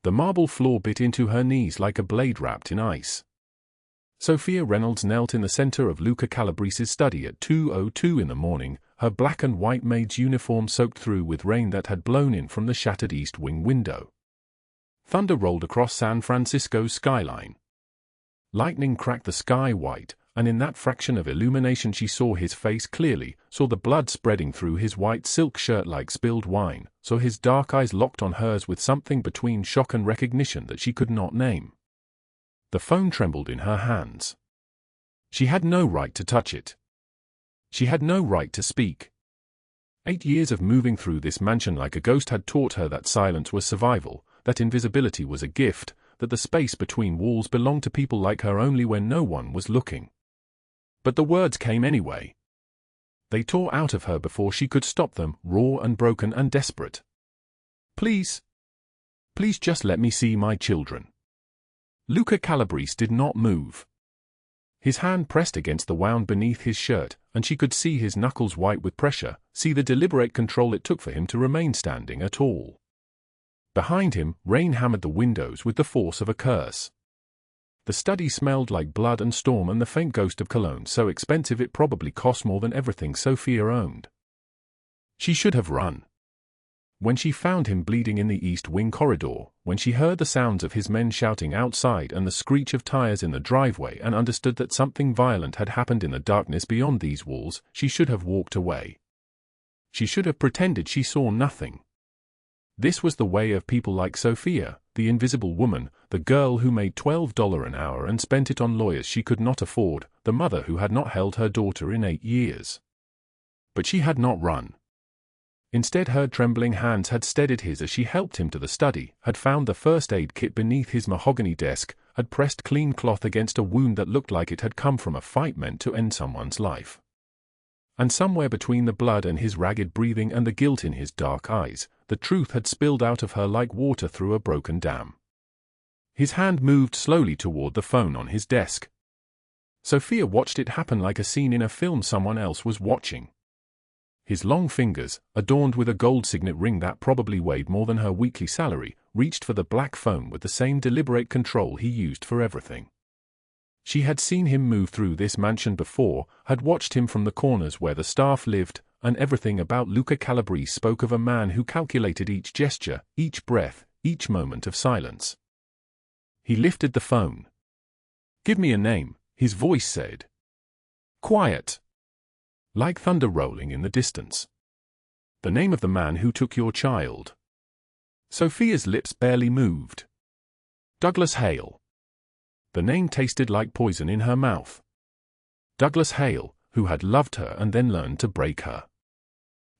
The marble floor bit into her knees like a blade wrapped in ice. Sofia Reynolds knelt in the center of Luca Calabrese's study at 2:02 in the morning, her black and white maid's uniform soaked through with rain that had blown in from the shattered east wing window. Thunder rolled across San Francisco's skyline. Lightning cracked the sky white, and in that fraction of illumination she saw his face clearly, saw the blood spreading through his white silk shirt like spilled wine, saw his dark eyes locked on hers with something between shock and recognition that she could not name. The phone trembled in her hands. She had no right to touch it. She had no right to speak. 8 years of moving through this mansion like a ghost had taught her that silence was survival, that invisibility was a gift, that the space between walls belonged to people like her only when no one was looking. But the words came anyway. They tore out of her before she could stop them, raw and broken and desperate. Please. Please just let me see my children. Luca Calabrese did not move. His hand pressed against the wound beneath his shirt, and she could see his knuckles white with pressure, see the deliberate control it took for him to remain standing at all. Behind him, rain hammered the windows with the force of a curse. The study smelled like blood and storm and the faint ghost of cologne so expensive it probably cost more than everything Sofia owned. She should have run. When she found him bleeding in the east wing corridor, when she heard the sounds of his men shouting outside and the screech of tires in the driveway and understood that something violent had happened in the darkness beyond these walls, she should have walked away. She should have pretended she saw nothing. This was the way of people like Sofia, the invisible woman, the girl who made $12 an hour and spent it on lawyers she could not afford, the mother who had not held her daughter in 8 years. But she had not run. Instead, her trembling hands had steadied his as she helped him to the study, had found the first aid kit beneath his mahogany desk, had pressed clean cloth against a wound that looked like it had come from a fight meant to end someone's life. And somewhere between the blood and his ragged breathing and the guilt in his dark eyes, the truth had spilled out of her like water through a broken dam. His hand moved slowly toward the phone on his desk. Sofia watched it happen like a scene in a film someone else was watching. His long fingers, adorned with a gold signet ring that probably weighed more than her weekly salary, reached for the black phone with the same deliberate control he used for everything. She had seen him move through this mansion before, had watched him from the corners where the staff lived, and everything about Luca Calabrese spoke of a man who calculated each gesture, each breath, each moment of silence. He lifted the phone. "Give me a name," his voice said. Quiet. Like thunder rolling in the distance. "The name of the man who took your child." Sofia's lips barely moved. Douglas Hale. The name tasted like poison in her mouth. Douglas Hale, who had loved her and then learned to break her.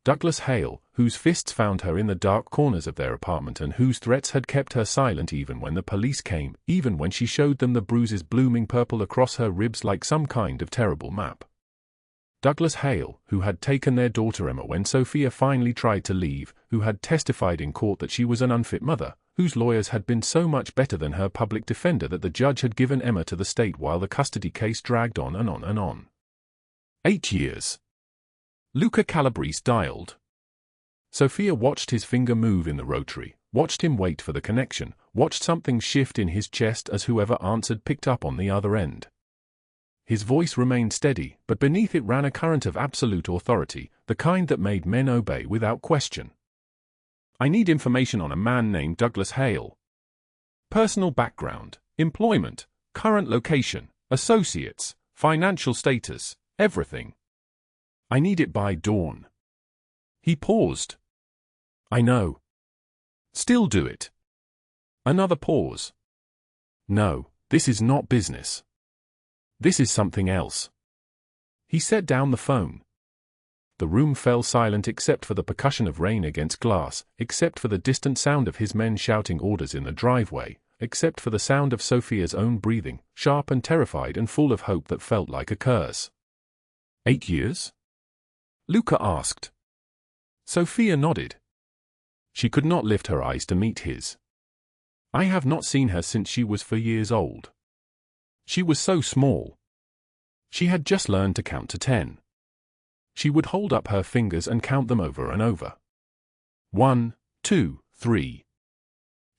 Douglas Hale, whose fists found her in the dark corners of their apartment and whose threats had kept her silent even when the police came, even when she showed them the bruises blooming purple across her ribs like some kind of terrible map. Douglas Hale, who had taken their daughter Emma when Sofia finally tried to leave, who had testified in court that she was an unfit mother, whose lawyers had been so much better than her public defender that the judge had given Emma to the state while the custody case dragged on and on and on. 8 years. Luca Calabrese dialed. Sofia watched his finger move in the rotary, watched him wait for the connection, watched something shift in his chest as whoever answered picked up on the other end. His voice remained steady, but beneath it ran a current of absolute authority, the kind that made men obey without question. "I need information on a man named Douglas Hale. Personal background, employment, current location, associates, financial status, everything. I need it by dawn." He paused. "I know." "Still do it." Another pause. "No, this is not business. This is something else." He set down the phone. The room fell silent except for the percussion of rain against glass, except for the distant sound of his men shouting orders in the driveway, except for the sound of Sofia's own breathing, sharp and terrified and full of hope that felt like a curse. 8 years? Luca asked. Sofia nodded. She could not lift her eyes to meet his. "I have not seen her since she was 4 years old. She was so small. She had just learned to count to 10. She would hold up her fingers and count them over and over. 1, 2, 3.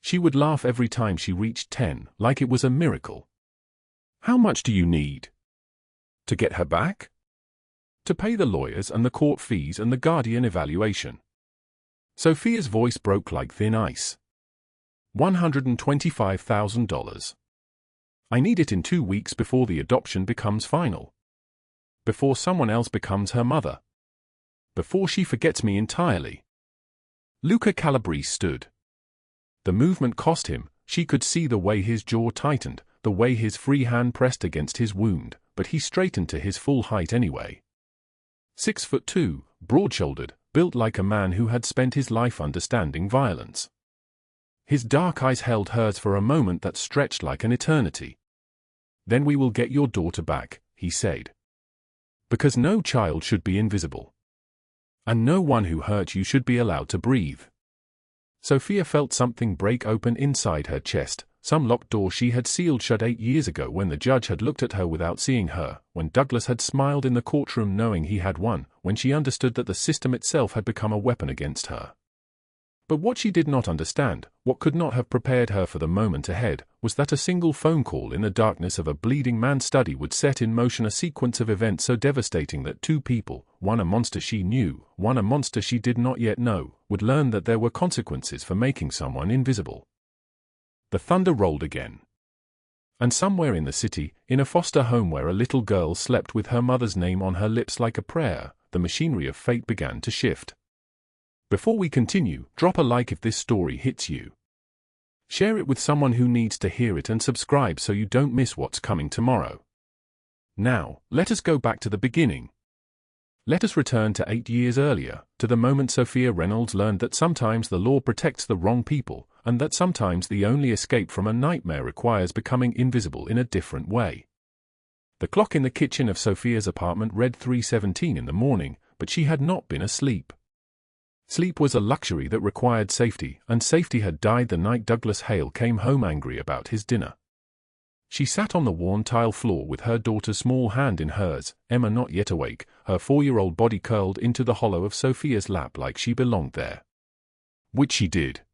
She would laugh every time she reached 10, like it was a miracle. "How much do you need?" "To get her back?" "To pay the lawyers and the court fees and the guardian evaluation." Sofia's voice broke like thin ice. $125,000. I need it in 2 weeks before the adoption becomes final. Before someone else becomes her mother. Before she forgets me entirely. Luca Calabrese stood. The movement cost him. She could see the way his jaw tightened, the way his free hand pressed against his wound, but he straightened to his full height anyway. 6'2", broad-shouldered, built like a man who had spent his life understanding violence. His dark eyes held hers for a moment that stretched like an eternity. "Then we will get your daughter back," he said. "Because no child should be invisible. And no one who hurt you should be allowed to breathe." Sofia felt something break open inside her chest, some locked door she had sealed shut 8 years ago when the judge had looked at her without seeing her, when Douglas had smiled in the courtroom knowing he had won, when she understood that the system itself had become a weapon against her. But what she did not understand, what could not have prepared her for the moment ahead, was that a single phone call in the darkness of a bleeding man's study would set in motion a sequence of events so devastating that 2 people, one a monster she knew, one a monster she did not yet know, would learn that there were consequences for making someone invisible. The thunder rolled again. And somewhere in the city, in a foster home where a little girl slept with her mother's name on her lips like a prayer, the machinery of fate began to shift. Before we continue, drop a like if this story hits you. Share it with someone who needs to hear it and subscribe so you don't miss what's coming tomorrow. Now, let us go back to the beginning. Let us return to 8 years earlier, to the moment Sofia Reynolds learned that sometimes the law protects the wrong people, and that sometimes the only escape from a nightmare requires becoming invisible in a different way. The clock in the kitchen of Sofia's apartment read 3:17 in the morning, but she had not been asleep. Sleep was a luxury that required safety, and safety had died the night Douglas Hale came home angry about his dinner. She sat on the worn tile floor with her daughter's small hand in hers, Emma not yet awake, her 4-year-old body curled into the hollow of Sofia's lap like she belonged there. Which she did.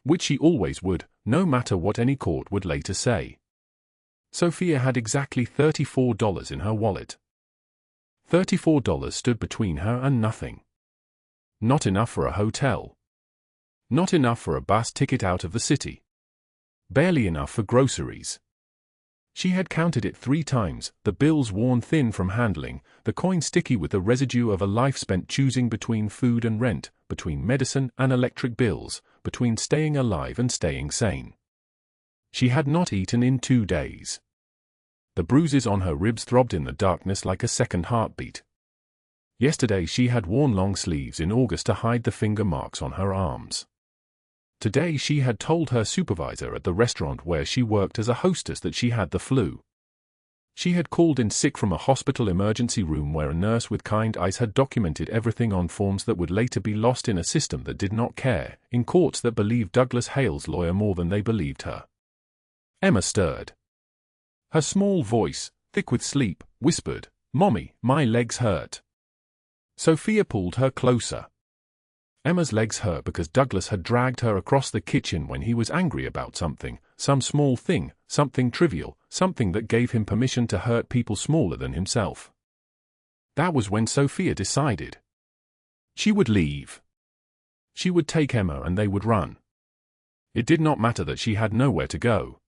Which she always would, no matter what any court would later say. Sofia had exactly $34 in her wallet. $34 stood between her and nothing. Not enough for a hotel. Not enough for a bus ticket out of the city. Barely enough for groceries. She had counted it 3 times, the bills worn thin from handling, the coin sticky with the residue of a life spent choosing between food and rent, between medicine and electric bills, between staying alive and staying sane. She had not eaten in 2 days. The bruises on her ribs throbbed in the darkness like a second heartbeat. Yesterday she had worn long sleeves in August to hide the finger marks on her arms. Today she had told her supervisor at the restaurant where she worked as a hostess that she had the flu. She had called in sick from a hospital emergency room where a nurse with kind eyes had documented everything on forms that would later be lost in a system that did not care, in courts that believed Douglas Hale's lawyer more than they believed her. Emma stirred. Her small voice, thick with sleep, whispered, "Mommy, my legs hurt." Sofia pulled her closer. Emma's legs hurt because Douglas had dragged her across the kitchen when he was angry about something, some small thing, something trivial, something that gave him permission to hurt people smaller than himself. That was when Sofia decided. She would leave. She would take Emma and they would run. It did not matter that she had nowhere to go.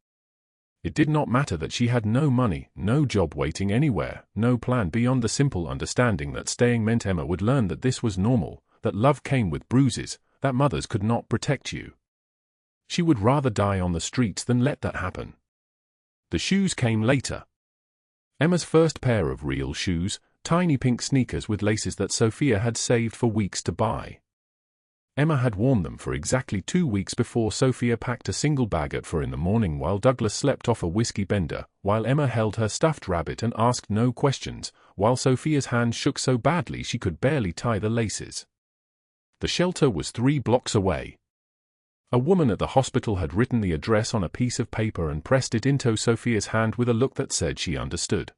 It did not matter that she had no money, no job waiting anywhere, no plan beyond the simple understanding that staying meant Emma would learn that this was normal, that love came with bruises, that mothers could not protect you. She would rather die on the streets than let that happen. The shoes came later. Emma's first pair of real shoes, tiny pink sneakers with laces that Sofia had saved for weeks to buy. Emma had worn them for exactly 2 weeks before Sofia packed a single bag at 4 in the morning while Douglas slept off a whiskey bender, while Emma held her stuffed rabbit and asked no questions, while Sofia's hand shook so badly she could barely tie the laces. The shelter was 3 blocks away. A woman at the hospital had written the address on a piece of paper and pressed it into Sofia's hand with a look that said she understood.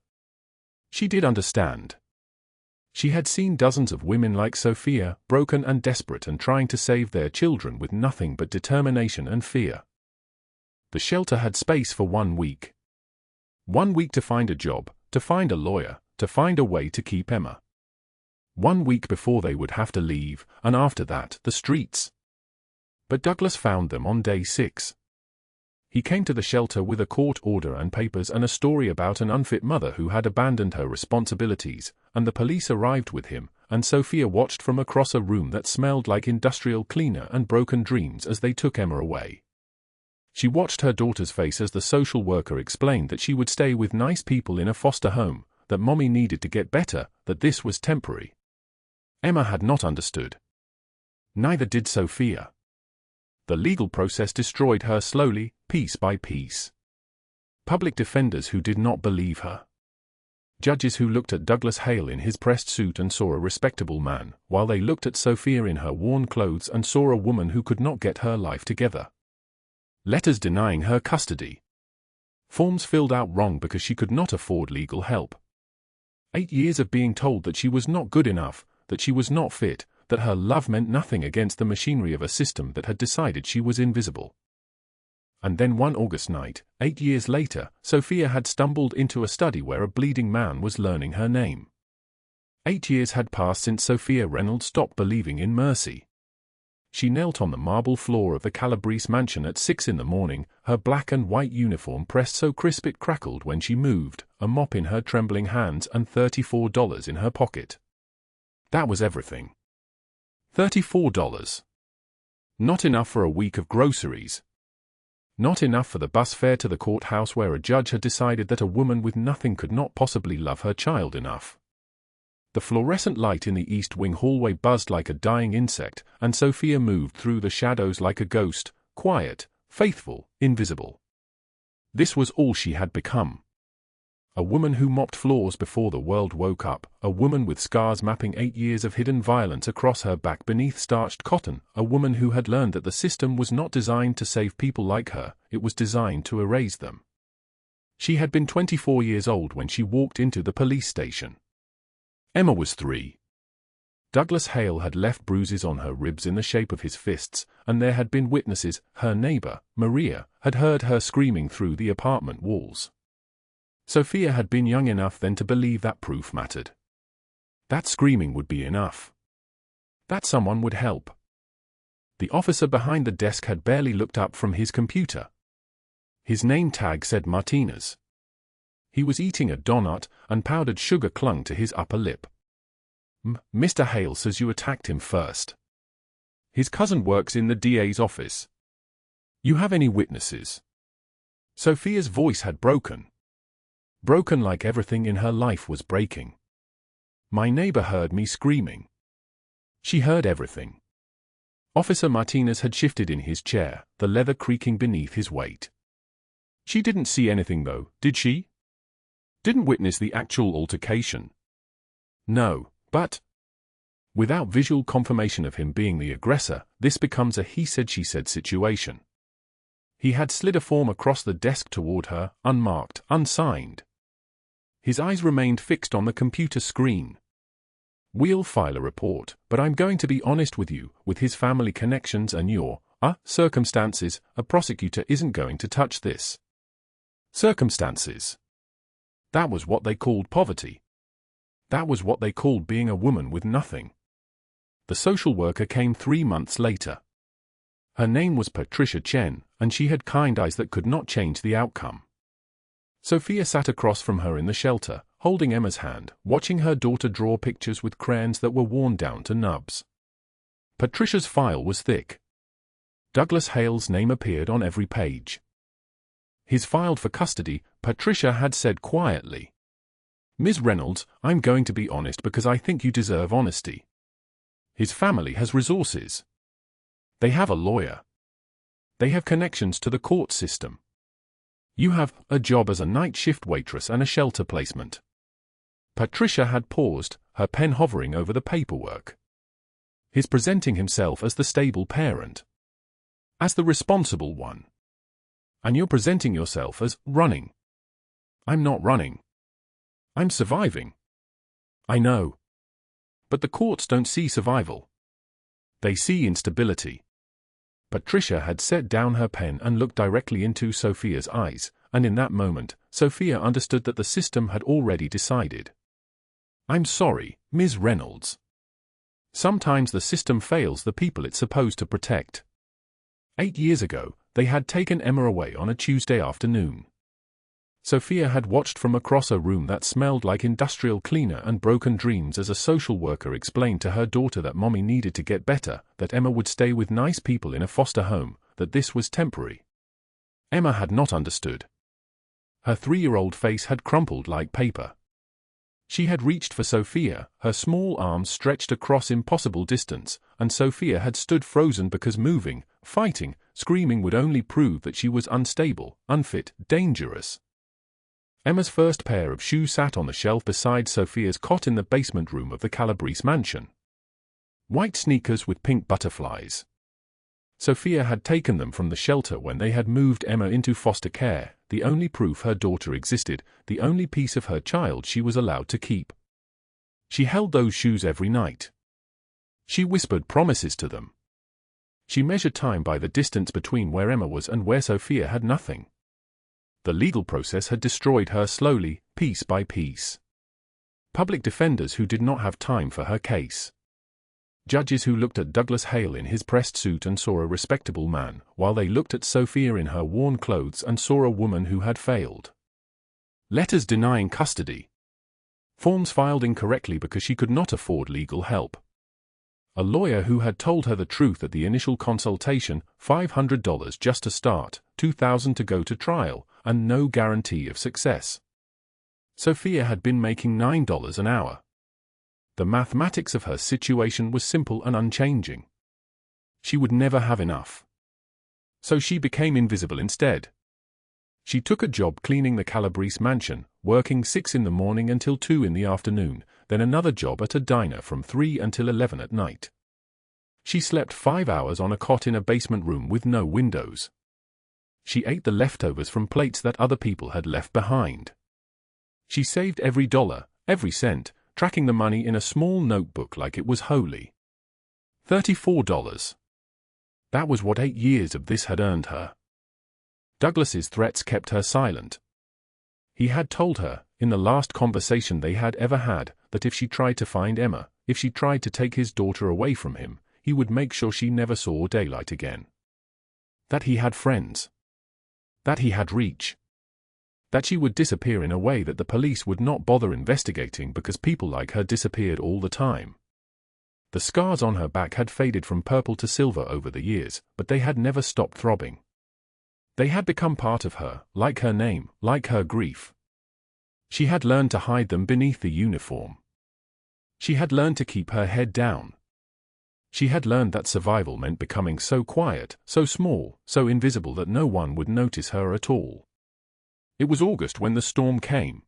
She did understand. She had seen dozens of women like Sofia, broken and desperate and trying to save their children with nothing but determination and fear. The shelter had space for 1 week. 1 week to find a job, to find a lawyer, to find a way to keep Emma. 1 week before they would have to leave, and after that, the streets. But Douglas found them on day 6. He came to the shelter with a court order and papers and a story about an unfit mother who had abandoned her responsibilities, and the police arrived with him, and Sofia watched from across a room that smelled like industrial cleaner and broken dreams as they took Emma away. She watched her daughter's face as the social worker explained that she would stay with nice people in a foster home, that mommy needed to get better, that this was temporary. Emma had not understood. Neither did Sofia. The legal process destroyed her slowly, piece by piece. Public defenders who did not believe her. Judges who looked at Douglas Hale in his pressed suit and saw a respectable man, while they looked at Sofia in her worn clothes and saw a woman who could not get her life together. Letters denying her custody. Forms filled out wrong because she could not afford legal help. 8 years of being told that she was not good enough, that she was not fit, that her love meant nothing against the machinery of a system that had decided she was invisible. And then one August night, 8 years later, Sofia had stumbled into a study where a bleeding man was learning her name. 8 years had passed since Sofia Reynolds stopped believing in mercy. She knelt on the marble floor of the Calabrese mansion at 6 in the morning, her black and white uniform pressed so crisp it crackled when she moved, a mop in her trembling hands and $34 in her pocket. That was everything. $34. Not enough for a week of groceries. Not enough for the bus fare to the courthouse where a judge had decided that a woman with nothing could not possibly love her child enough. The fluorescent light in the East Wing hallway buzzed like a dying insect, and Sofia moved through the shadows like a ghost, quiet, faithful, invisible. This was all she had become. A woman who mopped floors before the world woke up, a woman with scars mapping 8 years of hidden violence across her back beneath starched cotton, a woman who had learned that the system was not designed to save people like her, it was designed to erase them. She had been 24 years old when she walked into the police station. Emma was 3. Douglas Hale had left bruises on her ribs in the shape of his fists, and there had been witnesses. Her neighbor, Maria, had heard her screaming through the apartment walls. Sofia had been young enough then to believe that proof mattered. That screaming would be enough. That someone would help. The officer behind the desk had barely looked up from his computer. His name tag said Martinez. He was eating a donut, and powdered sugar clung to his upper lip. Mr. Hale says you attacked him first. His cousin works in the DA's office. You have any witnesses? Sofia's voice had broken. Broken like everything in her life was breaking. My neighbor heard me screaming. She heard everything. Officer Martinez had shifted in his chair, the leather creaking beneath his weight. She didn't see anything though, did she? Didn't witness the actual altercation. No, but without visual confirmation of him being the aggressor, this becomes a he-said-she-said situation. He had slid a form across the desk toward her, unmarked, unsigned. His eyes remained fixed on the computer screen. We'll file a report, but I'm going to be honest with you, with his family connections and your circumstances, a prosecutor isn't going to touch this. Circumstances. That was what they called poverty. That was what they called being a woman with nothing. The social worker came 3 months later. Her name was Patricia Chen, and she had kind eyes that could not change the outcome. Sofia sat across from her in the shelter, holding Emma's hand, watching her daughter draw pictures with crayons that were worn down to nubs. Patricia's file was thick. Douglas Hale's name appeared on every page. He's filed for custody, Patricia had said quietly. Ms. Reynolds, I'm going to be honest because I think you deserve honesty. His family has resources. They have a lawyer. They have connections to the court system. You have a job as a night shift waitress and a shelter placement. Patricia had paused, her pen hovering over the paperwork. He's presenting himself as the stable parent. As the responsible one. And you're presenting yourself as running. I'm not running. I'm surviving. I know. But the courts don't see survival. They see instability. Patricia had set down her pen and looked directly into Sofia's eyes, and in that moment, Sofia understood that the system had already decided. I'm sorry, Ms. Reynolds. Sometimes the system fails the people it's supposed to protect. 8 years ago, they had taken Emma away on a Tuesday afternoon. Sofia had watched from across a room that smelled like industrial cleaner and broken dreams as a social worker explained to her daughter that Mommy needed to get better, that Emma would stay with nice people in a foster home, that this was temporary. Emma had not understood. Her 3-year-old face had crumpled like paper. She had reached for Sofia, her small arms stretched across impossible distance, and Sofia had stood frozen because moving, fighting, screaming would only prove that she was unstable, unfit, dangerous. Emma's first pair of shoes sat on the shelf beside Sofia's cot in the basement room of the Calabrese mansion. White sneakers with pink butterflies. Sofia had taken them from the shelter when they had moved Emma into foster care, the only proof her daughter existed, the only piece of her child she was allowed to keep. She held those shoes every night. She whispered promises to them. She measured time by the distance between where Emma was and where Sofia had nothing. The legal process had destroyed her slowly, piece by piece. Public defenders who did not have time for her case. Judges who looked at Douglas Hale in his pressed suit and saw a respectable man, while they looked at Sofia in her worn clothes and saw a woman who had failed. Letters denying custody. Forms filed incorrectly because she could not afford legal help. A lawyer who had told her the truth at the initial consultation, $500 just to start, $2,000 to go to trial, and no guarantee of success. Sofia had been making $9 an hour. The mathematics of her situation was simple and unchanging. She would never have enough. So she became invisible instead. She took a job cleaning the Calabrese mansion, working 6 in the morning until 2 in the afternoon, then another job at a diner from 3 until 11 at night. She slept 5 hours on a cot in a basement room with no windows. She ate the leftovers from plates that other people had left behind. She saved every dollar, every cent, tracking the money in a small notebook like it was holy. $34. That was what 8 years of this had earned her. Douglas's threats kept her silent. He had told her, in the last conversation they had ever had, that if she tried to find Emma, if she tried to take his daughter away from him, he would make sure she never saw daylight again. That he had friends. That he had reach. That she would disappear in a way that the police would not bother investigating because people like her disappeared all the time. The scars on her back had faded from purple to silver over the years, but they had never stopped throbbing. They had become part of her, like her name, like her grief. She had learned to hide them beneath the uniform. She had learned to keep her head down. She had learned that survival meant becoming so quiet, so small, so invisible that no one would notice her at all. It was August when the storm came.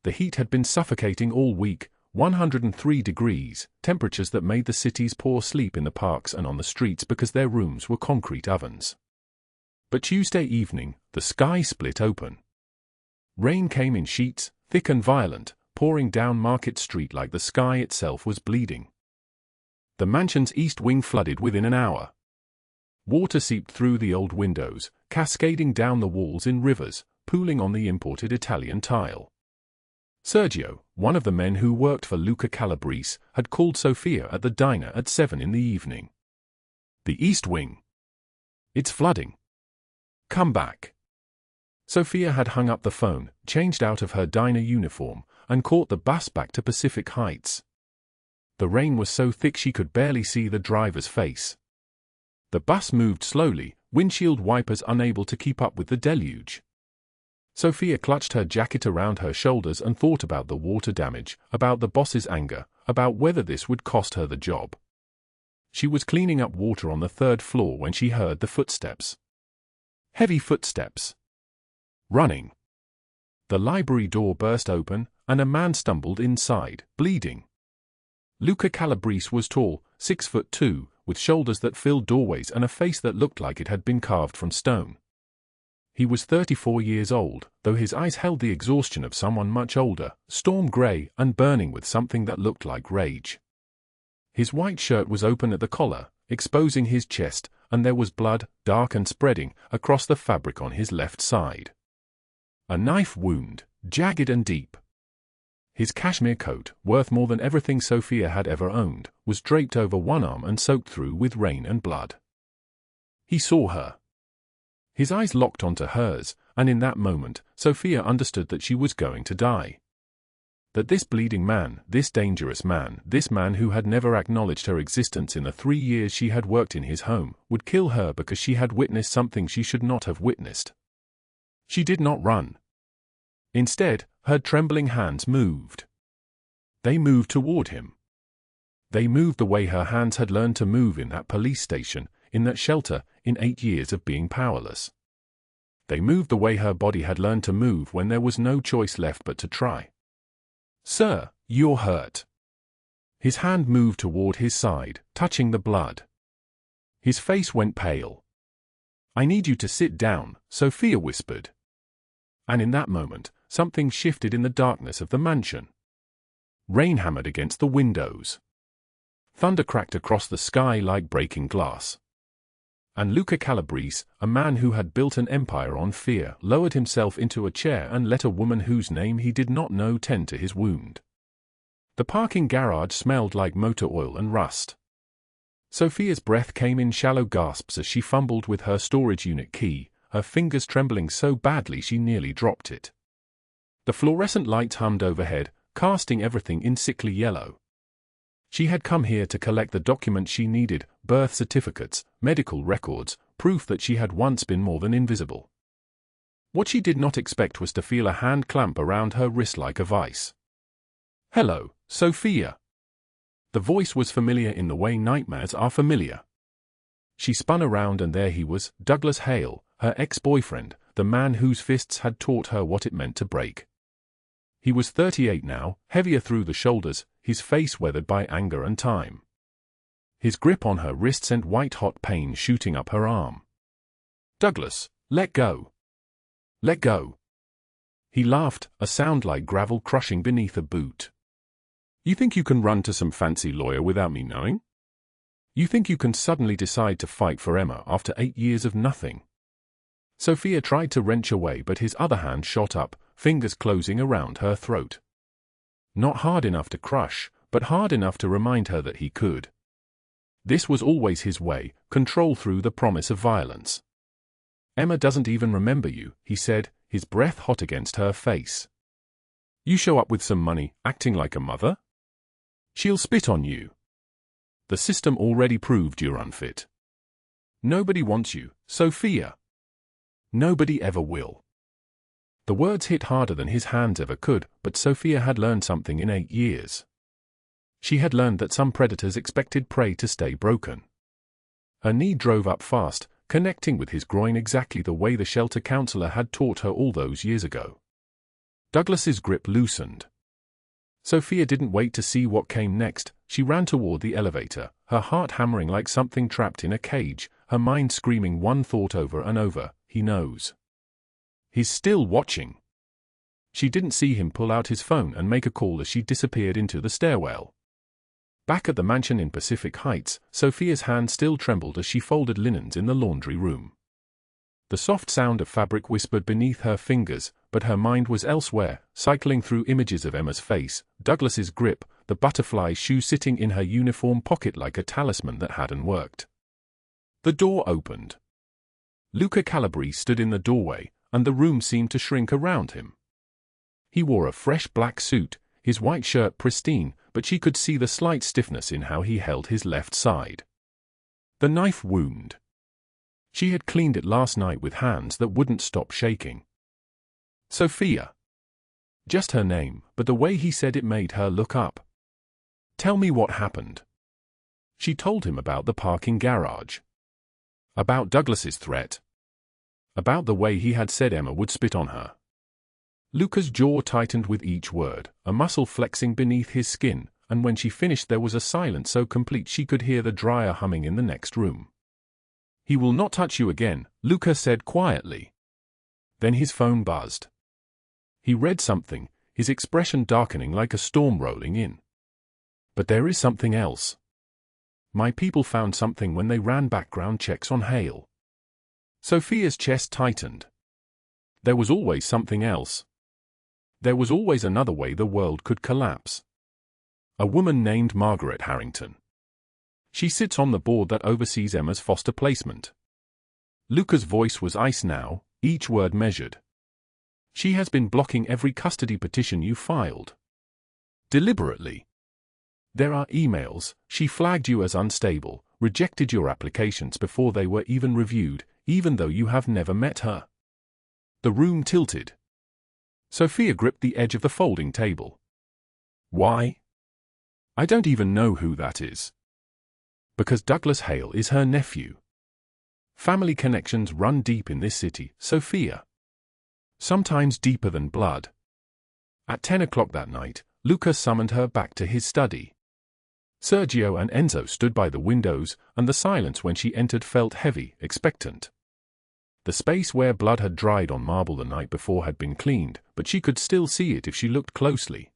The heat had been suffocating all week, 103 degrees, temperatures that made the city's poor sleep in the parks and on the streets because their rooms were concrete ovens. But Tuesday evening, the sky split open. Rain came in sheets, thick and violent, pouring down Market Street like the sky itself was bleeding. The mansion's east wing flooded within an hour. Water seeped through the old windows, cascading down the walls in rivers, pooling on the imported Italian tile. Sergio, one of the men who worked for Luca Calabrese, had called Sofia at the diner at 7 in the evening. The East Wing. It's flooding. Come back. Sofia had hung up the phone, changed out of her diner uniform, and caught the bus back to Pacific Heights. The rain was so thick she could barely see the driver's face. The bus moved slowly, windshield wipers unable to keep up with the deluge. Sofia clutched her jacket around her shoulders and thought about the water damage, about the boss's anger, about whether this would cost her the job. She was cleaning up water on the 3rd floor when she heard the footsteps. Heavy footsteps. Running. The library door burst open, and a man stumbled inside, bleeding. Luca Calabrese was tall, 6'2", with shoulders that filled doorways and a face that looked like it had been carved from stone. He was 34 years old, though his eyes held the exhaustion of someone much older, storm gray and burning with something that looked like rage. His white shirt was open at the collar, exposing his chest, and there was blood, dark and spreading, across the fabric on his left side. A knife wound, jagged and deep. His cashmere coat, worth more than everything Sofia had ever owned, was draped over one arm and soaked through with rain and blood. He saw her. His eyes locked onto hers, and in that moment, Sofia understood that she was going to die. That this bleeding man, this dangerous man, this man who had never acknowledged her existence in the 3 years she had worked in his home, would kill her because she had witnessed something she should not have witnessed. She did not run. Instead, her trembling hands moved. They moved toward him. They moved the way her hands had learned to move in that police station, in that shelter, in 8 years of being powerless. They moved the way her body had learned to move when there was no choice left but to try. "Sir, you're hurt." His hand moved toward his side, touching the blood. His face went pale. "I need you to sit down," Sofia whispered. And in that moment, something shifted in the darkness of the mansion. Rain hammered against the windows. Thunder cracked across the sky like breaking glass. And Luca Calabrese, a man who had built an empire on fear, lowered himself into a chair and let a woman whose name he did not know tend to his wound. The parking garage smelled like motor oil and rust. Sofia's breath came in shallow gasps as she fumbled with her storage unit key, her fingers trembling so badly she nearly dropped it. The fluorescent lights hummed overhead, casting everything in sickly yellow. She had come here to collect the documents she needed, birth certificates, medical records, proof that she had once been more than invisible. What she did not expect was to feel a hand clamp around her wrist like a vice. "Hello, Sofia." The voice was familiar in the way nightmares are familiar. She spun around and there he was, Douglas Hale, her ex-boyfriend, the man whose fists had taught her what it meant to break. He was 38 now, heavier through the shoulders, his face weathered by anger and time. His grip on her wrist sent white-hot pain shooting up her arm. "Douglas, let go. Let go." He laughed, a sound like gravel crushing beneath a boot. "You think you can run to some fancy lawyer without me knowing? You think you can suddenly decide to fight for Emma after 8 years of nothing?" Sofia tried to wrench away, but his other hand shot up, fingers closing around her throat. Not hard enough to crush, but hard enough to remind her that he could. This was always his way, control through the promise of violence. "Emma doesn't even remember you," he said, his breath hot against her face. "You show up with some money, acting like a mother? She'll spit on you. The system already proved you're unfit. Nobody wants you, Sofia. Nobody ever will." The words hit harder than his hands ever could, but Sofia had learned something in 8 years. She had learned that some predators expected prey to stay broken. Her knee drove up fast, connecting with his groin exactly the way the shelter counselor had taught her all those years ago. Douglas's grip loosened. Sofia didn't wait to see what came next. She ran toward the elevator, her heart hammering like something trapped in a cage, her mind screaming one thought over and over: he knows. He's still watching. She didn't see him pull out his phone and make a call as she disappeared into the stairwell. Back at the mansion in Pacific Heights, Sofia's hand still trembled as she folded linens in the laundry room. The soft sound of fabric whispered beneath her fingers, but her mind was elsewhere, cycling through images of Emma's face, Douglas's grip, the butterfly shoe sitting in her uniform pocket like a talisman that hadn't worked. The door opened. Luca Calabrese stood in the doorway, and the room seemed to shrink around him. He wore a fresh black suit, his white shirt pristine, but she could see the slight stiffness in how he held his left side. The knife wound. She had cleaned it last night with hands that wouldn't stop shaking. Sofia. Just her name, but the way he said it made her look up. "Tell me what happened." She told him about the parking garage. About Douglas's threat. About the way he had said Emma would spit on her. Luca's jaw tightened with each word, a muscle flexing beneath his skin, and when she finished there was a silence so complete she could hear the dryer humming in the next room. "He will not touch you again," Luca said quietly. Then his phone buzzed. He read something, his expression darkening like a storm rolling in. "But there is something else." My people found something when they ran background checks on Hale. Sofia's chest tightened. There was always something else. There was always another way the world could collapse. A woman named Margaret Harrington. She sits on the board that oversees Emma's foster placement. Luca's voice was ice now, each word measured. She has been blocking every custody petition you filed. Deliberately. There are emails. She flagged you as unstable, rejected your applications before they were even reviewed, even though you have never met her. The room tilted. Sofia gripped the edge of the folding table. Why? I don't even know who that is. Because Douglas Hale is her nephew. Family connections run deep in this city, Sofia. Sometimes deeper than blood. At 10 o'clock that night, Luca summoned her back to his study. Sergio and Enzo stood by the windows, and the silence when she entered felt heavy, expectant. The space where blood had dried on marble the night before had been cleaned, but she could still see it if she looked closely.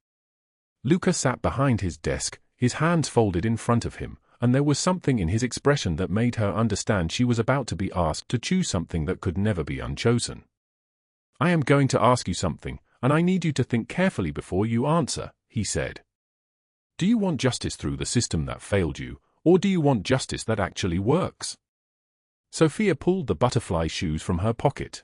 Luca sat behind his desk, his hands folded in front of him, and there was something in his expression that made her understand she was about to be asked to choose something that could never be unchosen. I am going to ask you something, and I need you to think carefully before you answer, he said. Do you want justice through the system that failed you, or do you want justice that actually works? Sofia pulled the butterfly shoes from her pocket.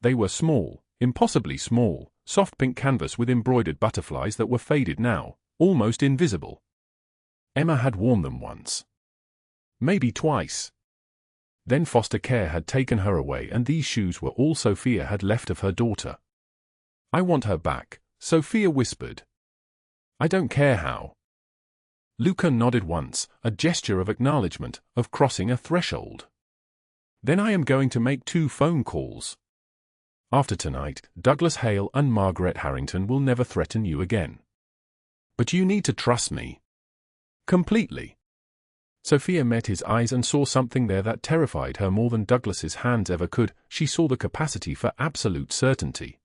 They were small, impossibly small, soft pink canvas with embroidered butterflies that were faded now, almost invisible. Emma had worn them once. Maybe twice. Then foster care had taken her away, and these shoes were all Sofia had left of her daughter. I want her back, Sofia whispered. I don't care how. Luca nodded once, a gesture of acknowledgement, of crossing a threshold. Then I am going to make 2 phone calls. After tonight, Douglas Hale and Margaret Harrington will never threaten you again. But you need to trust me. Completely. Sofia met his eyes and saw something there that terrified her more than Douglas's hands ever could. She saw the capacity for absolute certainty.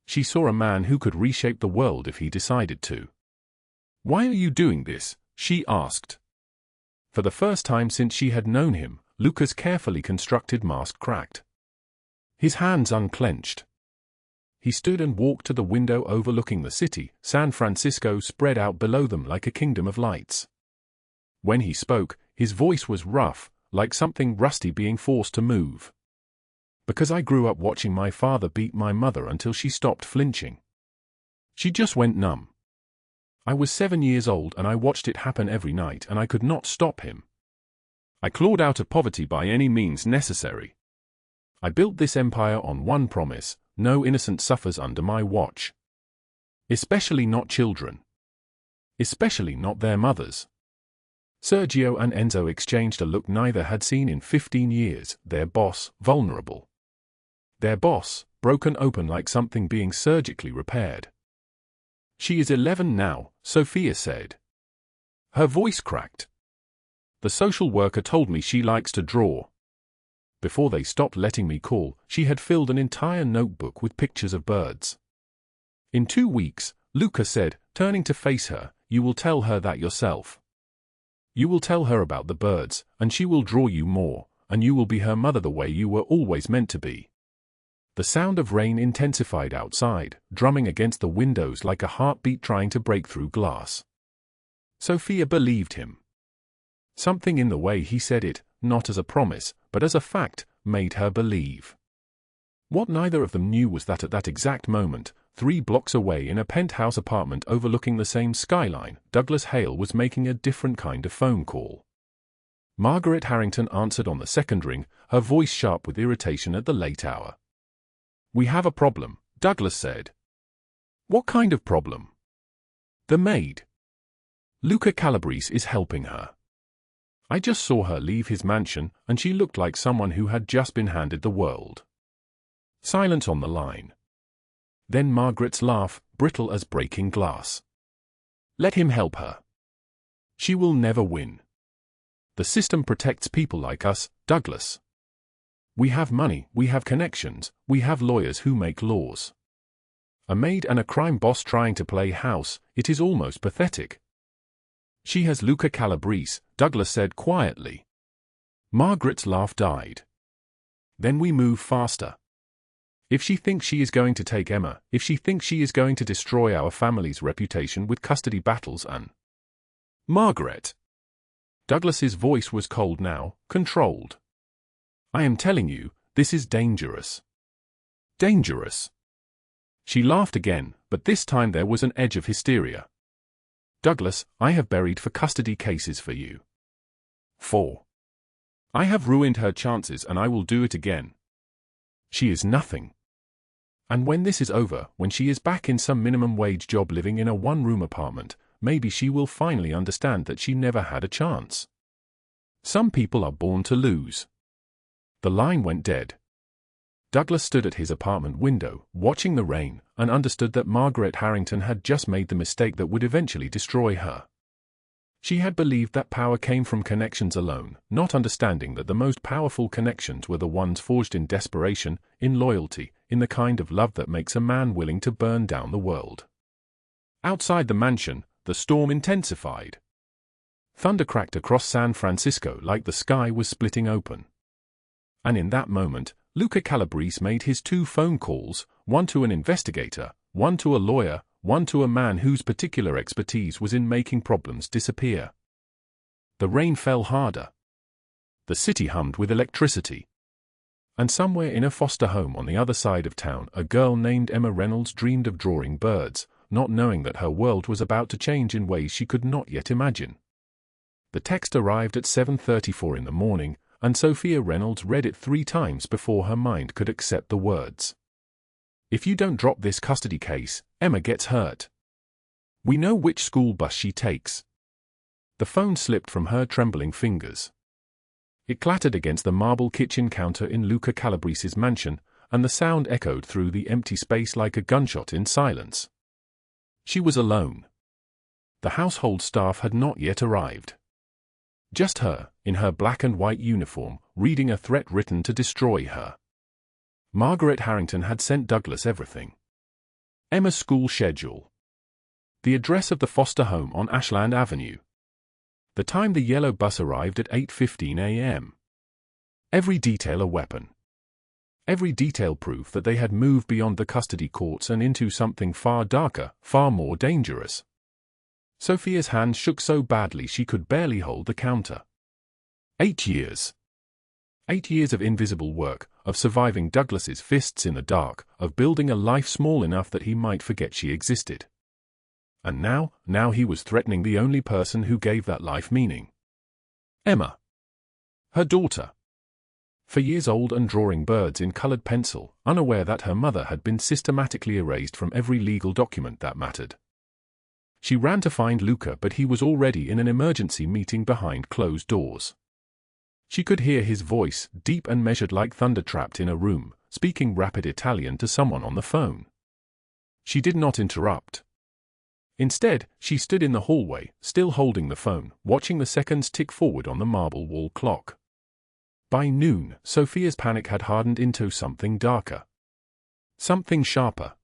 She saw a man who could reshape the world if he decided to. Why are you doing this? She asked. For the first time since she had known him, Luca's carefully constructed mask cracked. His hands unclenched. He stood and walked to the window overlooking the city. San Francisco spread out below them like a kingdom of lights. When he spoke, his voice was rough, like something rusty being forced to move. Because I grew up watching my father beat my mother until she stopped flinching. She just went numb. I was 7 years old and I watched it happen every night, and I could not stop him. I clawed out of poverty by any means necessary. I built this empire on one promise: no innocent suffers under my watch. Especially not children. Especially not their mothers. Sergio and Enzo exchanged a look neither had seen in 15 years, their boss, vulnerable. Their boss, broken open like something being surgically repaired. She is 11 now, Sofia said. Her voice cracked. The social worker told me she likes to draw. Before they stopped letting me call, she had filled an entire notebook with pictures of birds. In 2 weeks, Luca said, turning to face her, you will tell her that yourself. You will tell her about the birds, and she will draw you more, and you will be her mother the way you were always meant to be. The sound of rain intensified outside, drumming against the windows like a heartbeat trying to break through glass. Sofia believed him. Something in the way he said it, not as a promise, but as a fact, made her believe. What neither of them knew was that at that exact moment, 3 blocks away in a penthouse apartment overlooking the same skyline, Douglas Hale was making a different kind of phone call. Margaret Harrington answered on the second ring, her voice sharp with irritation at the late hour. We have a problem, Douglas said. What kind of problem? The maid. Luca Calabrese is helping her. I just saw her leave his mansion, and she looked like someone who had just been handed the world. Silence on the line. Then Margaret's laugh, brittle as breaking glass. Let him help her. She will never win. The system protects people like us, Douglas. We have money, we have connections, we have lawyers who make laws. A maid and a crime boss trying to play house, it is almost pathetic. She has Luca Calabrese, Douglas said quietly. Margaret's laugh died. Then we move faster. If she thinks she is going to take Emma, if she thinks she is going to destroy our family's reputation with custody battles and… Margaret! Douglas's voice was cold now, controlled. I am telling you, this is dangerous. Dangerous. She laughed again, but this time there was an edge of hysteria. Douglas, I have buried 4 custody cases for you. 4. I have ruined her chances and I will do it again. She is nothing. And when this is over, when she is back in some minimum wage job living in a 1-room apartment, maybe she will finally understand that she never had a chance. Some people are born to lose. The line went dead. Douglas stood at his apartment window, watching the rain, and understood that Margaret Harrington had just made the mistake that would eventually destroy her. She had believed that power came from connections alone, not understanding that the most powerful connections were the ones forged in desperation, in loyalty, in the kind of love that makes a man willing to burn down the world. Outside the mansion, the storm intensified. Thunder cracked across San Francisco like the sky was splitting open. And in that moment, Luca Calabrese made his 2 phone calls, one to an investigator, one to a lawyer, one to a man whose particular expertise was in making problems disappear. The rain fell harder. The city hummed with electricity. And somewhere in a foster home on the other side of town, a girl named Emma Reynolds dreamed of drawing birds, not knowing that her world was about to change in ways she could not yet imagine. The text arrived at 7:34 in the morning, and Sofia Reynolds read it 3 times before her mind could accept the words. If you don't drop this custody case, Emma gets hurt. We know which school bus she takes. The phone slipped from her trembling fingers. It clattered against the marble kitchen counter in Luca Calabrese's mansion, and the sound echoed through the empty space like a gunshot in silence. She was alone. The household staff had not yet arrived. Just her, in her black and white uniform, reading a threat written to destroy her. Margaret Harrington had sent Douglas everything. Emma's school schedule. The address of the foster home on Ashland Avenue. The time the yellow bus arrived at 8:15 a.m. Every detail a weapon. Every detail proof that they had moved beyond the custody courts and into something far darker, far more dangerous. Sofia's hand shook so badly she could barely hold the counter. 8 years. 8 years of invisible work, of surviving Douglas's fists in the dark, of building a life small enough that he might forget she existed. And now he was threatening the only person who gave that life meaning. Emma. Her daughter. For years old and drawing birds in colored pencil, unaware that her mother had been systematically erased from every legal document that mattered. She ran to find Luca, but he was already in an emergency meeting behind closed doors. She could hear his voice, deep and measured like thunder trapped in a room, speaking rapid Italian to someone on the phone. She did not interrupt. Instead, she stood in the hallway, still holding the phone, watching the seconds tick forward on the marble wall clock. By noon, Sofia's panic had hardened into something darker. Something sharper.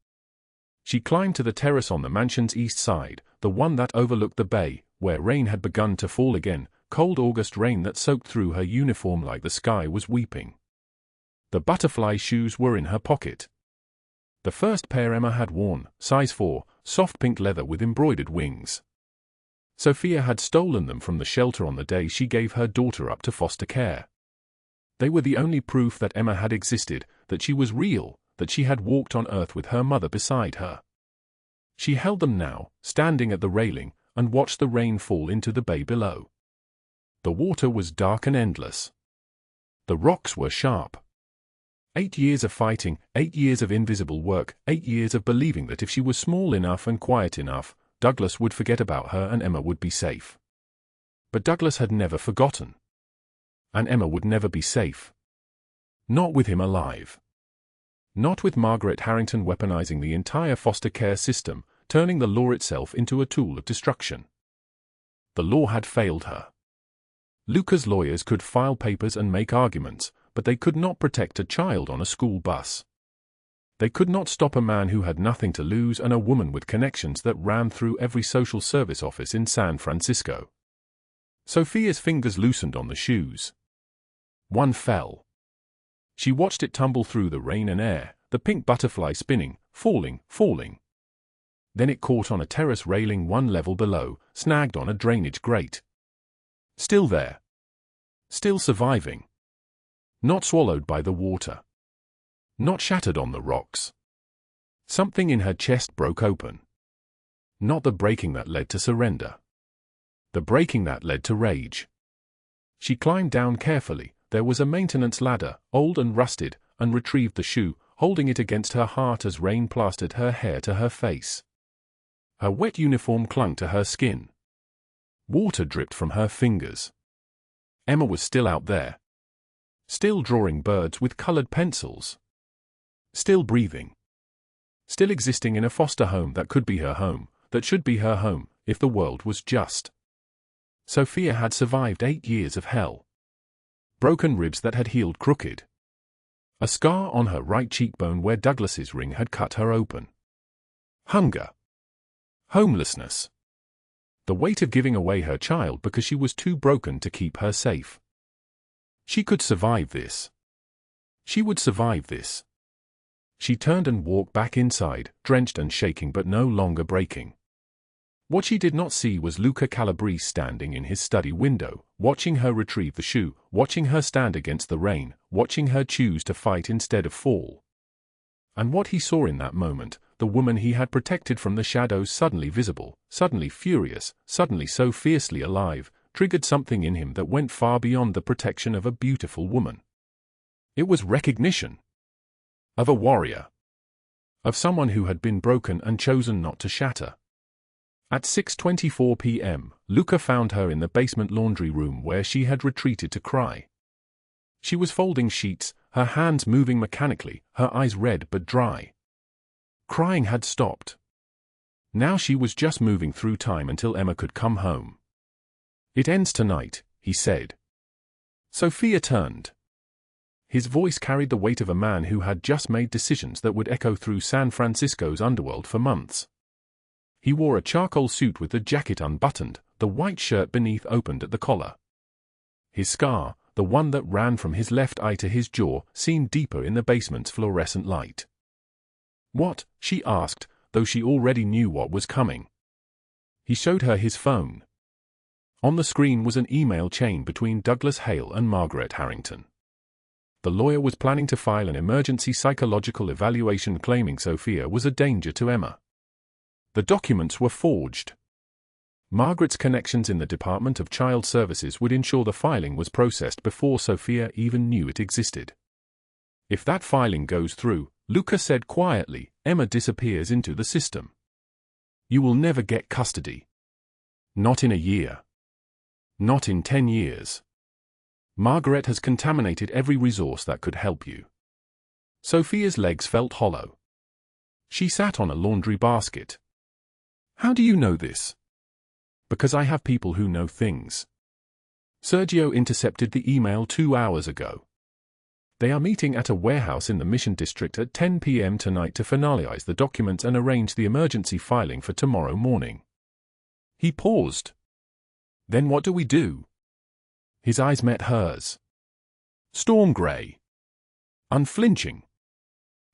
She climbed to the terrace on the mansion's east side, the one that overlooked the bay, where rain had begun to fall again, cold August rain that soaked through her uniform like the sky was weeping. The butterfly shoes were in her pocket. The first pair Emma had worn, size 4, soft pink leather with embroidered wings. Sofia had stolen them from the shelter on the day she gave her daughter up to foster care. They were the only proof that Emma had existed, that she was real, that she had walked on earth with her mother beside her. She held them now, standing at the railing, and watched the rain fall into the bay below. The water was dark and endless. The rocks were sharp. 8 years of fighting, 8 years of invisible work, 8 years of believing that if she was small enough and quiet enough, Douglas would forget about her and Emma would be safe. But Douglas had never forgotten. And Emma would never be safe. Not with him alive. Not with Margaret Harrington weaponizing the entire foster care system, turning the law itself into a tool of destruction. The law had failed her. Luca's lawyers could file papers and make arguments, but they could not protect a child on a school bus. They could not stop a man who had nothing to lose and a woman with connections that ran through every social service office in San Francisco. Sofia's fingers loosened on the shoes. One fell. She watched it tumble through the rain and air, the pink butterfly spinning, falling. Then it caught on a terrace railing one level below, snagged on a drainage grate. Still there. Still surviving. Not swallowed by the water. Not shattered on the rocks. Something in her chest broke open. Not the breaking that led to surrender. The breaking that led to rage. She climbed down carefully. There was a maintenance ladder, old and rusted, and retrieved the shoe, holding it against her heart as rain plastered her hair to her face. Her wet uniform clung to her skin. Water dripped from her fingers. Emma was still out there. Still drawing birds with colored pencils. Still breathing. Still existing in a foster home that could be her home, that should be her home, if the world was just. Sofia had survived 8 years of hell. Broken ribs that had healed crooked. A scar on her right cheekbone where Douglas's ring had cut her open. Hunger. Homelessness. The weight of giving away her child because she was too broken to keep her safe. She could survive this. She would survive this. She turned and walked back inside, drenched and shaking but no longer breaking. What she did not see was Luca Calabrese standing in his study window, watching her retrieve the shoe, watching her stand against the rain, watching her choose to fight instead of fall. And what he saw in that moment, the woman he had protected from the shadows suddenly visible, suddenly furious, suddenly so fiercely alive, triggered something in him that went far beyond the protection of a beautiful woman. It was recognition. Of a warrior. Of someone who had been broken and chosen not to shatter. At 6:24 p.m., Luca found her in the basement laundry room where she had retreated to cry. She was folding sheets, her hands moving mechanically, her eyes red but dry. Crying had stopped. Now she was just moving through time until Emma could come home. "It ends tonight," he said. Sofia turned. His voice carried the weight of a man who had just made decisions that would echo through San Francisco's underworld for months. He wore a charcoal suit with the jacket unbuttoned, the white shirt beneath opened at the collar. His scar, the one that ran from his left eye to his jaw, seemed deeper in the basement's fluorescent light. "What?" she asked, though she already knew what was coming. He showed her his phone. On the screen was an email chain between Douglas Hale and Margaret Harrington. The lawyer was planning to file an emergency psychological evaluation claiming Sofia was a danger to Emma. The documents were forged. Margaret's connections in the Department of Child Services would ensure the filing was processed before Sofia even knew it existed. "If that filing goes through," Luca said quietly, "Emma disappears into the system. You will never get custody. Not in a year. Not in 10 years. Margaret has contaminated every resource that could help you." Sofia's legs felt hollow. She sat on a laundry basket. "How do you know this?" "Because I have people who know things." Sergio intercepted the email 2 hours ago. They are meeting at a warehouse in the Mission District at 10 p.m. tonight to finalize the documents and arrange the emergency filing for tomorrow morning. He paused. "Then what do we do?" His eyes met hers. Storm gray. Unflinching.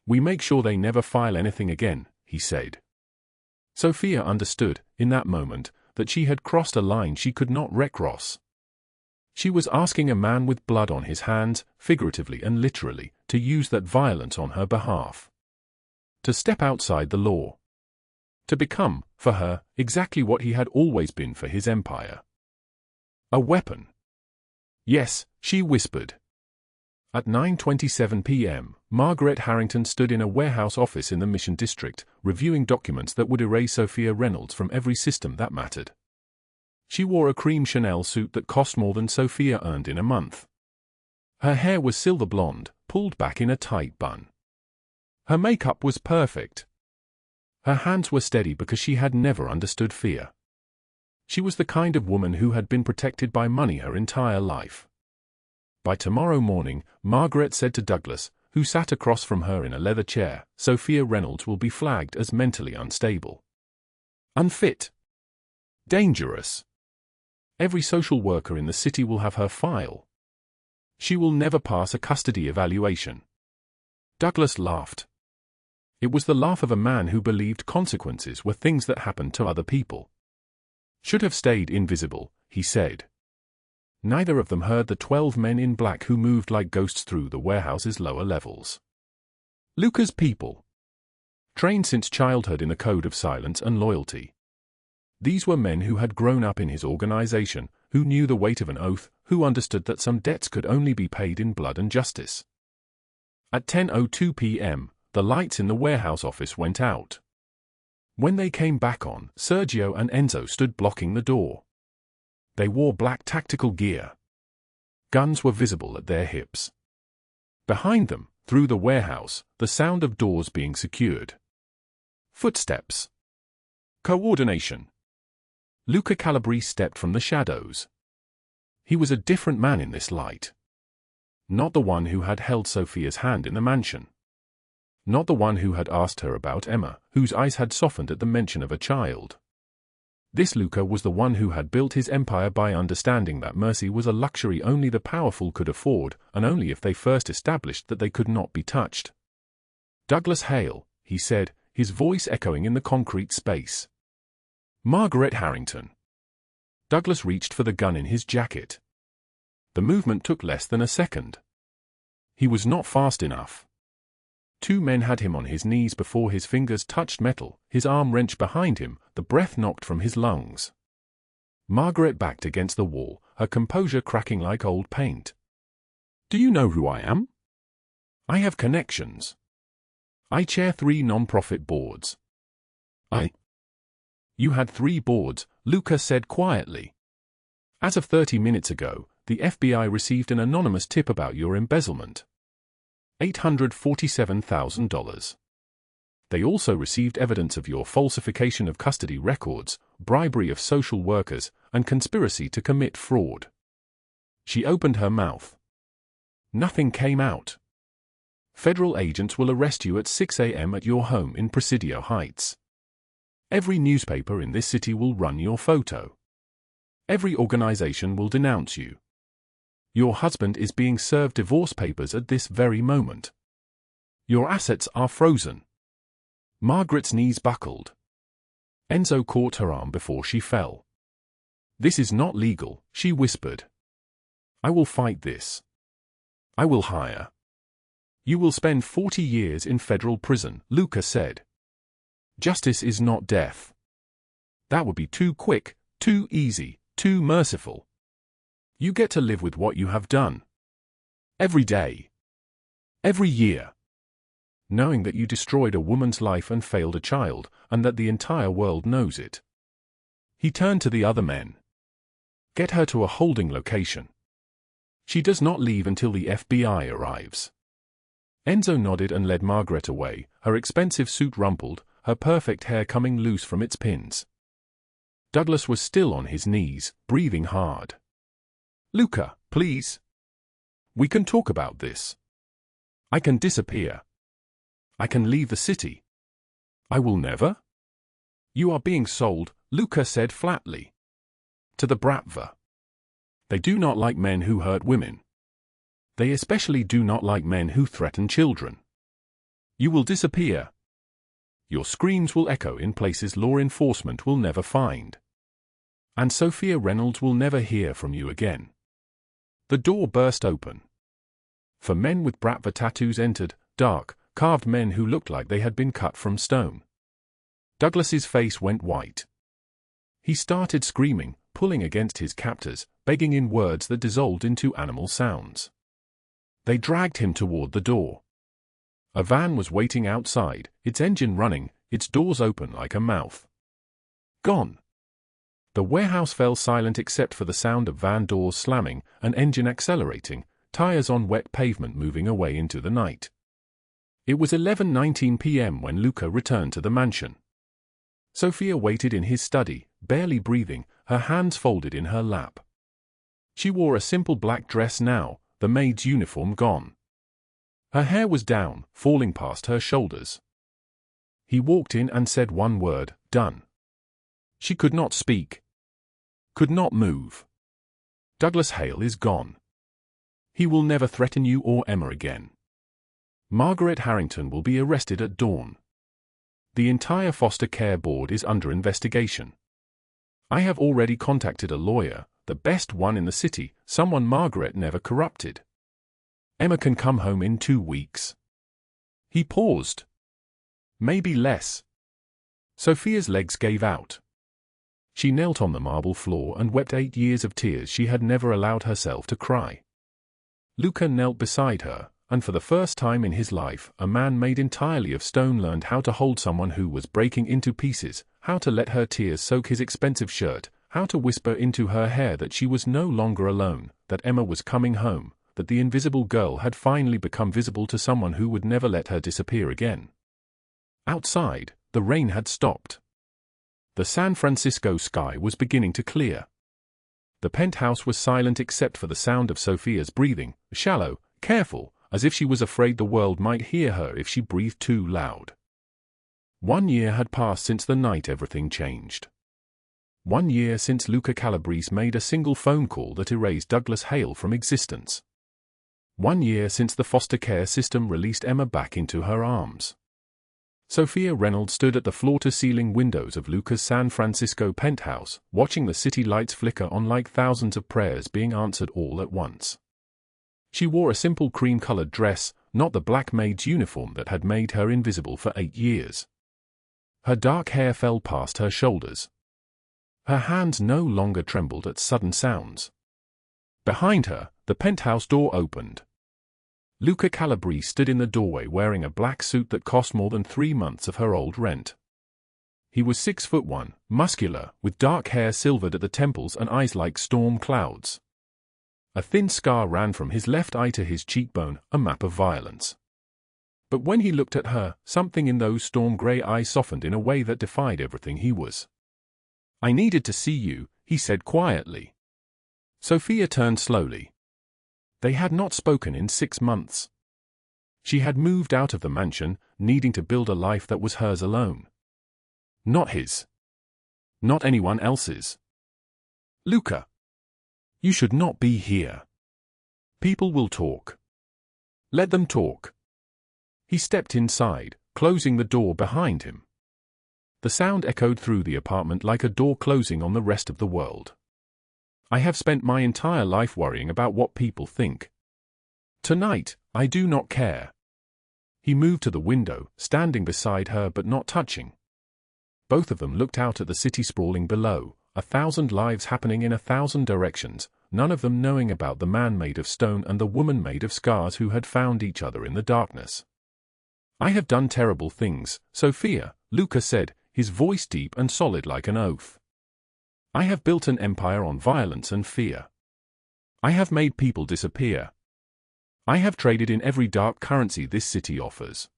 "We make sure they never file anything again," he said. Sofia understood, in that moment, that she had crossed a line she could not recross. She was asking a man with blood on his hands, figuratively and literally, to use that violence on her behalf. To step outside the law. To become, for her, exactly what he had always been for his empire. A weapon. "Yes," she whispered. At 9:27 p.m., Margaret Harrington stood in a warehouse office in the Mission District, reviewing documents that would erase Sofia Reynolds from every system that mattered. She wore a cream Chanel suit that cost more than Sofia earned in a month. Her hair was silver blonde, pulled back in a tight bun. Her makeup was perfect. Her hands were steady because she had never understood fear. She was the kind of woman who had been protected by money her entire life. By tomorrow morning, Margaret said to Douglas, who sat across from her in a leather chair, Sofia Reynolds will be flagged as mentally unstable, unfit, dangerous. Every social worker in the city will have her file. She will never pass a custody evaluation. Douglas laughed. It was the laugh of a man who believed consequences were things that happened to other people. Should have stayed invisible, he said. Neither of them heard the 12 men in black who moved like ghosts through the warehouse's lower levels. Luca's people. Trained since childhood in a code of silence and loyalty. These were men who had grown up in his organization, who knew the weight of an oath, who understood that some debts could only be paid in blood and justice. At 10:02 p.m., the lights in the warehouse office went out. When they came back on, Sergio and Enzo stood blocking the door. They wore black tactical gear. Guns were visible at their hips. Behind them, through the warehouse, the sound of doors being secured. Footsteps. Coordination. Luca Calabrese stepped from the shadows. He was a different man in this light. Not the one who had held Sofia's hand in the mansion. Not the one who had asked her about Emma, whose eyes had softened at the mention of a child. This Luca was the one who had built his empire by understanding that mercy was a luxury only the powerful could afford, and only if they first established that they could not be touched. Douglas Hale, he said, his voice echoing in the concrete space. Margaret Harrington. Douglas reached for the gun in his jacket. The movement took less than a second. He was not fast enough. 2 men had him on his knees before his fingers touched metal, his arm wrenched behind him, the breath knocked from his lungs. Margaret backed against the wall, her composure cracking like old paint. Do you know who I am? I have connections. I chair 3 non-profit boards. You had 3 boards, Luca said quietly. As of 30 minutes ago, the FBI received an anonymous tip about your embezzlement. $847,000. They also received evidence of your falsification of custody records, bribery of social workers, and conspiracy to commit fraud. She opened her mouth. Nothing came out. Federal agents will arrest you at 6 a.m. at your home in Presidio Heights. Every newspaper in this city will run your photo. Every organization will denounce you. Your husband is being served divorce papers at this very moment. Your assets are frozen. Margaret's knees buckled. Enzo caught her arm before she fell. This is not legal, she whispered. I will fight this. I will hire. You will spend 40 years in federal prison, Luca said. Justice is not death. That would be too quick, too easy, too merciful. You get to live with what you have done. Every day. Every year. Knowing that you destroyed a woman's life and failed a child, and that the entire world knows it. He turned to the other men. Get her to a holding location. She does not leave until the FBI arrives. Enzo nodded and led Margaret away, her expensive suit rumpled, her perfect hair coming loose from its pins. Douglas was still on his knees, breathing hard. Luca, please. We can talk about this. I can disappear. I can leave the city. I will never. You are being sold, Luca said flatly. To the Bratva. They do not like men who hurt women. They especially do not like men who threaten children. You will disappear. Your screams will echo in places law enforcement will never find. And Sofia Reynolds will never hear from you again. The door burst open. 4 men with Bratva tattoos entered, dark, carved men who looked like they had been cut from stone. Douglas's face went white. He started screaming, pulling against his captors, begging in words that dissolved into animal sounds. They dragged him toward the door. A van was waiting outside, its engine running, its doors open like a mouth. Gone. The warehouse fell silent except for the sound of van doors slamming, an engine accelerating, tires on wet pavement moving away into the night. It was 11:19 p.m. when Luca returned to the mansion. Sofia waited in his study, barely breathing, her hands folded in her lap. She wore a simple black dress now, the maid's uniform gone. Her hair was down, falling past her shoulders. He walked in and said one word, "Done." She could not speak. Could not move. "Douglas Hale is gone. He will never threaten you or Emma again. Margaret Harrington will be arrested at dawn. The entire foster care board is under investigation. I have already contacted a lawyer, the best one in the city, someone Margaret never corrupted. Emma can come home in 2 weeks. He paused. Maybe less. Sofia's legs gave out. She knelt on the marble floor and wept 8 years of tears she had never allowed herself to cry. Luca knelt beside her, and for the first time in his life, a man made entirely of stone learned how to hold someone who was breaking into pieces, how to let her tears soak his expensive shirt, how to whisper into her hair that she was no longer alone, that Emma was coming home, that the invisible girl had finally become visible to someone who would never let her disappear again. Outside, the rain had stopped. The San Francisco sky was beginning to clear. The penthouse was silent except for the sound of Sofia's breathing, shallow, careful, as if she was afraid the world might hear her if she breathed too loud. 1 year had passed since the night everything changed. 1 year since Luca Calabrese made a single phone call that erased Douglas Hale from existence. 1 year since the foster care system released Emma back into her arms. Sofia Reynolds stood at the floor-to-ceiling windows of Luca's San Francisco penthouse, watching the city lights flicker on like thousands of prayers being answered all at once. She wore a simple cream-colored dress, not the black maid's uniform that had made her invisible for 8 years. Her dark hair fell past her shoulders. Her hands no longer trembled at sudden sounds. Behind her, the penthouse door opened. Luca Calabrese stood in the doorway wearing a black suit that cost more than 3 months of her old rent. He was 6'1", muscular, with dark hair silvered at the temples and eyes like storm clouds. A thin scar ran from his left eye to his cheekbone, a map of violence. But when he looked at her, something in those storm-gray eyes softened in a way that defied everything he was. "I needed to see you," he said quietly. Sofia turned slowly. They had not spoken in 6 months. She had moved out of the mansion, needing to build a life that was hers alone. Not his. Not anyone else's. "Luca, you should not be here. People will talk. Let them talk." He stepped inside, closing the door behind him. The sound echoed through the apartment like a door closing on the rest of the world. "I have spent my entire life worrying about what people think. Tonight, I do not care." He moved to the window, standing beside her but not touching. Both of them looked out at the city sprawling below, 1,000 lives happening in 1,000 directions, none of them knowing about the man made of stone and the woman made of scars who had found each other in the darkness. "I have done terrible things, Sofia," Luca said, his voice deep and solid like an oath. "I have built an empire on violence and fear. I have made people disappear. I have traded in every dark currency this city offers.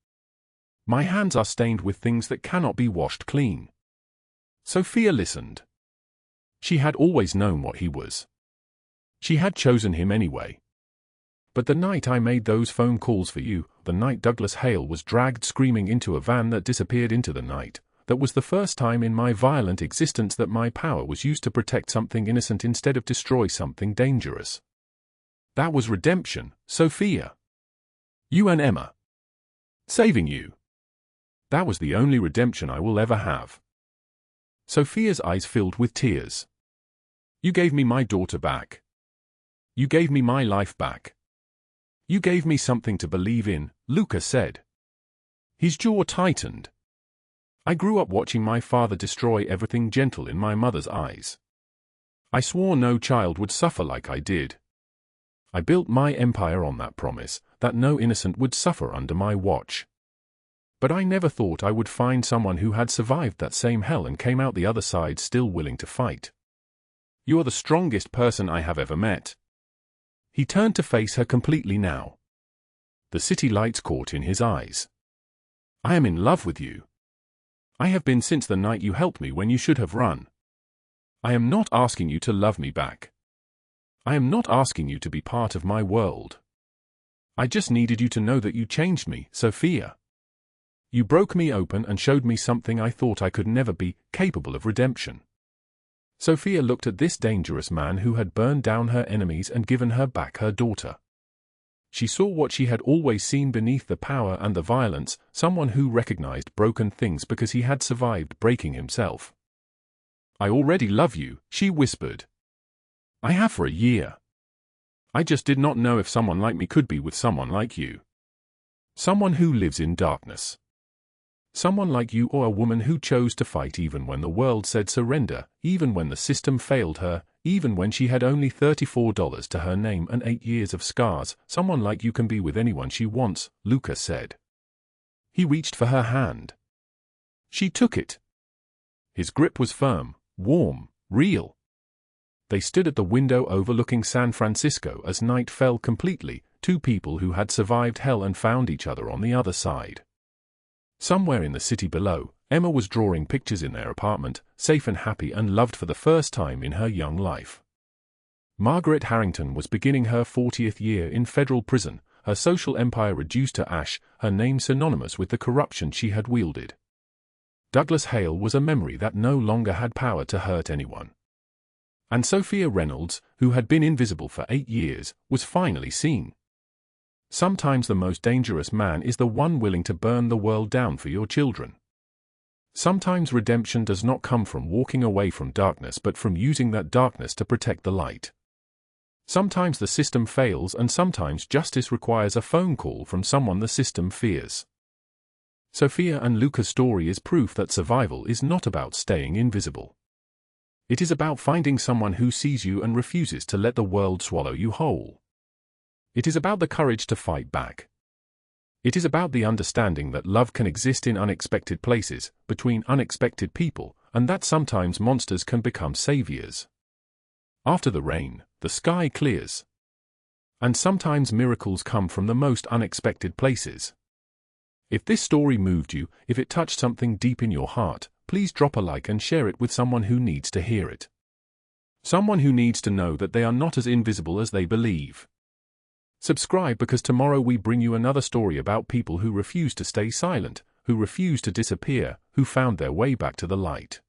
My hands are stained with things that cannot be washed clean." Sofia listened. She had always known what he was. She had chosen him anyway. "But the night I made those phone calls for you, the night Douglas Hale was dragged screaming into a van that disappeared into the night, that was the first time in my violent existence that my power was used to protect something innocent instead of destroy something dangerous. That was redemption, Sofia. You and Emma. Saving you. That was the only redemption I will ever have." Sofia's eyes filled with tears. "You gave me my daughter back. You gave me my life back. You gave me something to believe in," Luca said. His jaw tightened. "I grew up watching my father destroy everything gentle in my mother's eyes. I swore no child would suffer like I did. I built my empire on that promise, that no innocent would suffer under my watch. But I never thought I would find someone who had survived that same hell and came out the other side still willing to fight. You are the strongest person I have ever met." He turned to face her completely now. The city lights caught in his eyes. "I am in love with you. I have been since the night you helped me when you should have run. I am not asking you to love me back. I am not asking you to be part of my world. I just needed you to know that you changed me, Sofia. You broke me open and showed me something I thought I could never be, capable of redemption. Sofia looked at this dangerous man who had burned down her enemies and given her back her daughter. She saw what she had always seen beneath the power and the violence, someone who recognized broken things because he had survived breaking himself. I already love you, she whispered. I have for a year. I just did not know if someone like me could be with someone like you. Someone who lives in darkness. Someone like you, or a woman who chose to fight even when the world said surrender, even when the system failed her, even when she had only $34 to her name and 8 years of scars. Someone like you can be with anyone she wants, Luca said. He reached for her hand. She took it. His grip was firm, warm, real. They stood at the window overlooking San Francisco as night fell completely, two people who had survived hell and found each other on the other side. Somewhere in the city below, Emma was drawing pictures in their apartment, safe and happy and loved for the first time in her young life. Margaret Harrington was beginning her 40th year in federal prison, her social empire reduced to ash, her name synonymous with the corruption she had wielded. Douglas Hale was a memory that no longer had power to hurt anyone. And Sofia Reynolds, who had been invisible for 8 years, was finally seen. Sometimes the most dangerous man is the one willing to burn the world down for your children. Sometimes redemption does not come from walking away from darkness but from using that darkness to protect the light. Sometimes the system fails and sometimes justice requires a phone call from someone the system fears. Sofia and Luca's story is proof that survival is not about staying invisible. It is about finding someone who sees you and refuses to let the world swallow you whole. It is about the courage to fight back. It is about the understanding that love can exist in unexpected places, between unexpected people, and that sometimes monsters can become saviors. After the rain, the sky clears. And sometimes miracles come from the most unexpected places. If this story moved you, if it touched something deep in your heart, please drop a like and share it with someone who needs to hear it. Someone who needs to know that they are not as invisible as they believe. Subscribe because tomorrow we bring you another story about people who refuse to stay silent, who refuse to disappear, who found their way back to the light.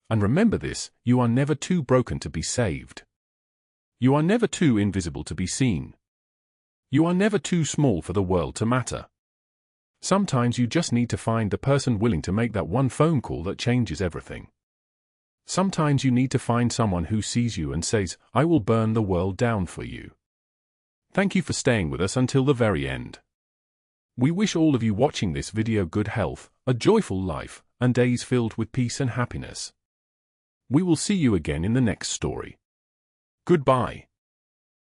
And remember this, you are never too broken to be saved. You are never too invisible to be seen. You are never too small for the world to matter. Sometimes you just need to find the person willing to make that one phone call that changes everything. Sometimes you need to find someone who sees you and says, I will burn the world down for you. Thank you for staying with us until the very end. We wish all of you watching this video good health, a joyful life, and days filled with peace and happiness. We will see you again in the next story. Goodbye.